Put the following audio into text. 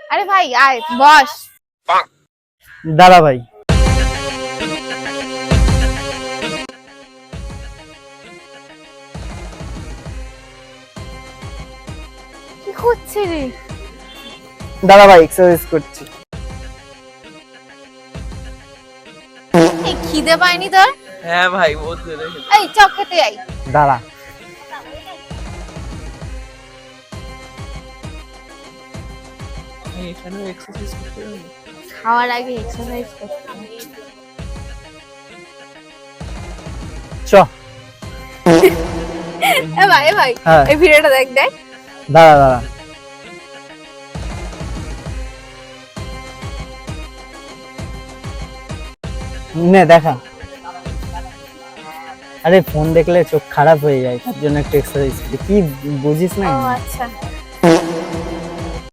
আরে ভাই আয় বস। দাঁড়া ভাই। কি হচ্ছে রে? দাঁড়া ভাই, এক্সারসাইজ করছি। এই খিদে পায়নি তোর? হ্যাঁ ভাই বহুত জোরে এই চপ খেতে আই। দাঁড়া। এখানে এক্সারসাইজ করতে হবে। খাওয়ার আগে এক্সারসাইজ করতে হবে। চ। এ ভাই হ্যাঁ। এই ভিডিওটা দেখ। দাঁড়া দাঁড়া। নে দেখা। আরে ফোন দেখলে চোখ খারাপ হয়ে যায়, তার জন্য একটু এক্সারসাইজ কি বুঝিস না? ও আচ্ছা।